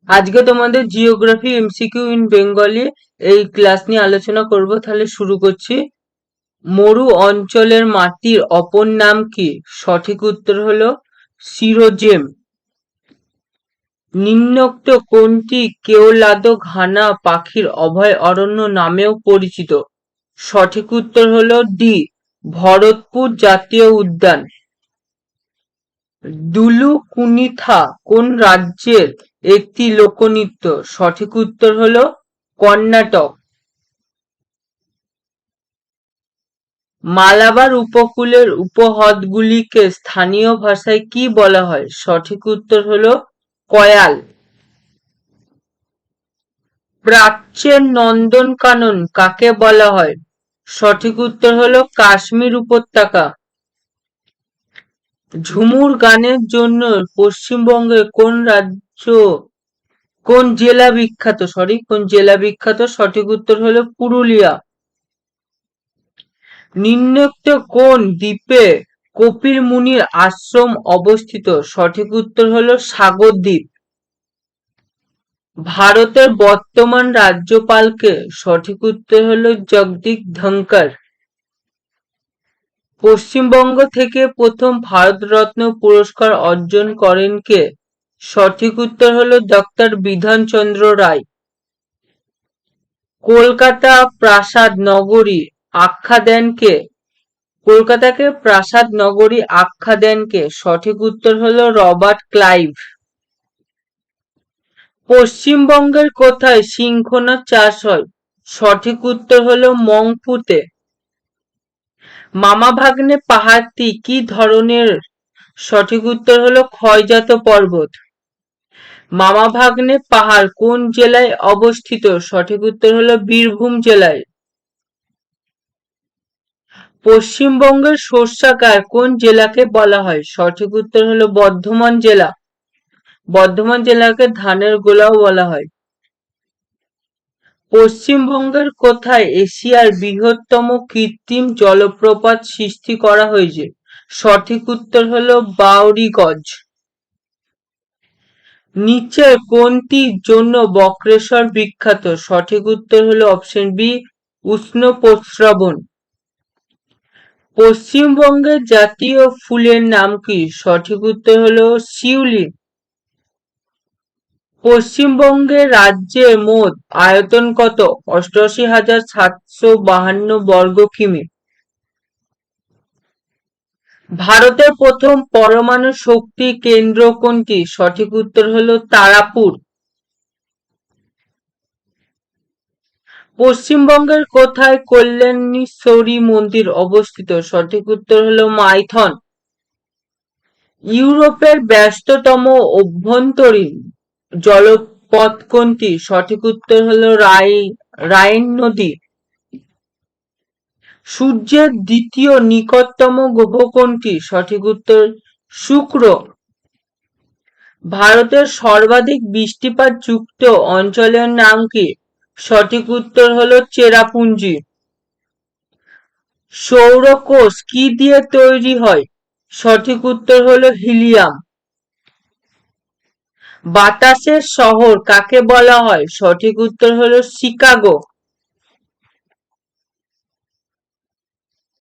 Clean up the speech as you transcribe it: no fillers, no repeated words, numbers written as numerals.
আজকে তোমাদের geography MCQ in Bengali এই ক্লাস নিয়ে আলোচনা করব। তাহলে শুরু করছি। মরু অঞ্চলের মাটির অপর নাম কি? সঠিক উত্তর হলো সিরোজেম। নিম্নোক্ত কোনটি কেওলাদো ঘানা পাখির অভয় অরণ্য নামেও পরিচিত? সঠিক উত্তর হলো ডি, ভরতপুর জাতীয় উদ্যান। দুলু কুনিথা কোন রাজ্যের একটি লোকনৃত্য? সঠিক উত্তর হলো কর্ণাটক। মালাবার উপকূলের উপহ্রদগুলিকে স্থানীয় ভাষায় কি বলা হয়? সঠিক উত্তর হলো কয়াল। প্রাচ্যের নন্দনকানন কাকে বলা হয়? সঠিক উত্তর হলো কাশ্মীর উপত্যকা। ঝুমুর গানের জন্য পশ্চিমবঙ্গের কোন জেলা বিখ্যাত? সঠিক উত্তর হলো পুরুলিয়া। নিম্নোক্ত কোন দ্বীপে কপিল মুনির আশ্রম অবস্থিত? সঠিক উত্তর হলো সাগর দ্বীপ। ভারতের বর্তমান রাজ্যপালকে? সঠিক উত্তর হলো জগদীপ ধনকর। পশ্চিমবঙ্গ থেকে প্রথম ভারতরত্ন পুরস্কার অর্জন করেন কে? সঠিক উত্তর হলো ডক্টর বিধানচন্দ্র রায়। কলকাতা প্রাসাদ নগরী আখ্যা দেন কে? কলকাতাকে প্রাসাদ নগরী আখ্যা দেন কে? সঠিক উত্তর হলো রবার্ট ক্লাইভ। পশ্চিমবঙ্গের কোথায় সিংহনাথ চাষ হয়? সঠিক উত্তর হলো মংপুতে। মামা ভাগ্নে পাহাড়টি কি ধরনের? সঠিক উত্তর হলো ক্ষয়জাত পর্বত। মামা ভাগ্নে পাহাড় কোন জেলায় অবস্থিত? সঠিক উত্তর হলো বীরভূম জেলায়। পশ্চিমবঙ্গের শস্যাগার কোন জেলাকে বলা হয়? সঠিক উত্তর হলো বর্ধমান জেলা। বর্ধমান জেলাকে ধানের গোলাও বলা হয়। পশ্চিমবঙ্গের কোথায় এশিয়ার বৃহত্তম কৃত্রিম জলপ্রপাত সৃষ্টি করা হয়েছে? সঠিক উত্তর হলো বাউরিগঞ্জ। নিচের কোনটির জন্য বক্রেশ্বর বিখ্যাত? সঠিক উত্তর হলো অপশন বি, উষ্ণ প্রস্রবণ। পশ্চিমবঙ্গের জাতীয় ফুলের নাম কি? সঠিক উত্তর হলো শিউলি। পশ্চিমবঙ্গের রাজ্যের মোট আয়তন কত? ৮৮,৭৫২ বর্গ কিমি। ভারতের প্রথম পরমাণু শক্তি কেন্দ্র কোনটি? সঠিক উত্তর হলো তারাপুর। পশ্চিমবঙ্গের কোথায় কল্যাণীশ্বরী মন্দির অবস্থিত? সঠিক উত্তর হলো মাইথন। ইউরোপের ব্যস্ততম অভ্যন্তরীণ জলপথ কোনটি? সঠিক উত্তর হলো রাইন নদী। সূর্যের দ্বিতীয় নিকটতম গ্রহ কোনটি? সঠিক উত্তর শুক্র। ভারতের সর্বাধিক বৃষ্টিপাত যুক্ত অঞ্চলের নাম কি? সঠিক উত্তর হলো চেরাপুঞ্জি। সৌরকোষ কি দিয়ে তৈরি হয়? সঠিক উত্তর হলো হিলিয়াম। বাতাসের শহর কাকে বলা হয়? সঠিক উত্তর হলো শিকাগো।